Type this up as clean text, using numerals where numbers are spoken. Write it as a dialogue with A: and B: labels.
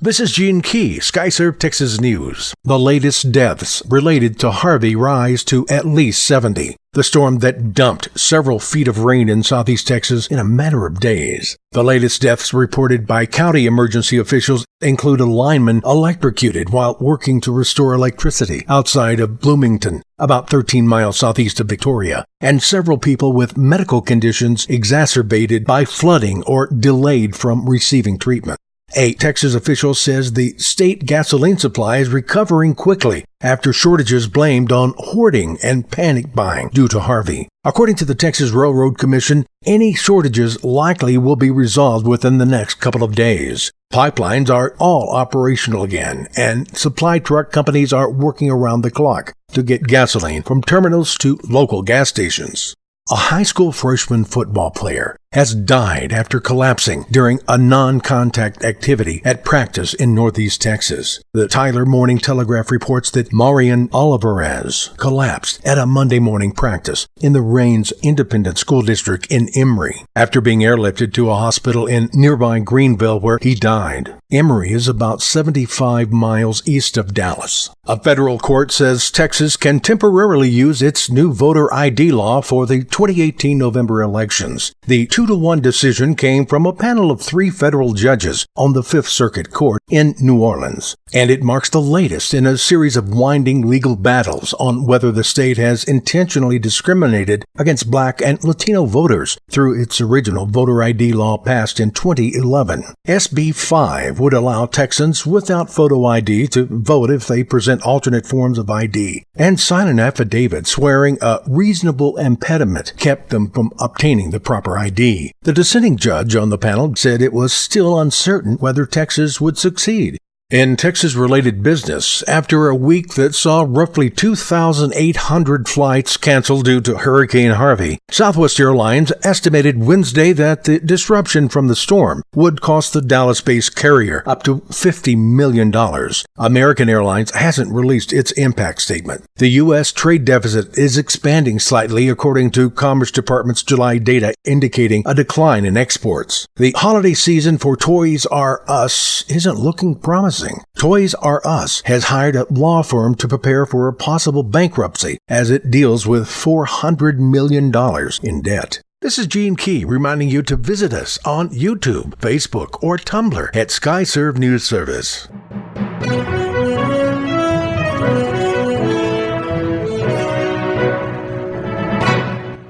A: This is Gene Key, Skyserve, Texas News. The latest deaths related to Harvey rise to at least 70. The storm that dumped several feet of rain in southeast Texas in a matter of days. The latest deaths reported by county emergency officials include a lineman electrocuted while working to restore electricity outside of Bloomington, about 13 miles southeast of Victoria, and several people with medical conditions exacerbated by flooding or delayed from receiving treatment. A Texas official says the state gasoline supply is recovering quickly after shortages blamed on hoarding and panic buying due to Harvey. According to the Texas Railroad Commission, any shortages likely will be resolved within the next couple of days. Pipelines are all operational again, and supply truck companies are working around the clock to get gasoline from terminals to local gas stations. A high school freshman football player has died after collapsing during a non-contact activity at practice in northeast Texas. The Tyler Morning Telegraph reports that Marian Olivares collapsed at a Monday morning practice in the Raines Independent School District in Emory after being airlifted to a hospital in nearby Greenville where he died. Emory is about 75 miles east of Dallas. A federal court says Texas can temporarily use its new voter ID law for the 2018 November elections. The 2-to-1 decision came from a panel of 3 federal judges on the Fifth Circuit Court in New Orleans, and it marks the latest in a series of winding legal battles on whether the state has intentionally discriminated against Black and Latino voters through its original voter ID law passed in 2011. SB 5 would allow Texans without photo ID to vote if they present alternate forms of ID and sign an affidavit swearing a reasonable impediment kept them from obtaining the proper ID. The dissenting judge on the panel said it was still uncertain whether Texas would succeed. In Texas-related business, after a week that saw roughly 2,800 flights canceled due to Hurricane Harvey, Southwest Airlines estimated Wednesday that the disruption from the storm would cost the Dallas-based carrier up to $50 million. American Airlines hasn't released its impact statement. The U.S. trade deficit is expanding slightly according to Commerce Department's July data indicating a decline in exports. The holiday season for Toys R Us isn't looking promising. Toys R Us has hired a law firm to prepare for a possible bankruptcy as it deals with $400 million in debt. This is Gene Key reminding you to visit us on YouTube, Facebook, or Tumblr at Skyserve News Service.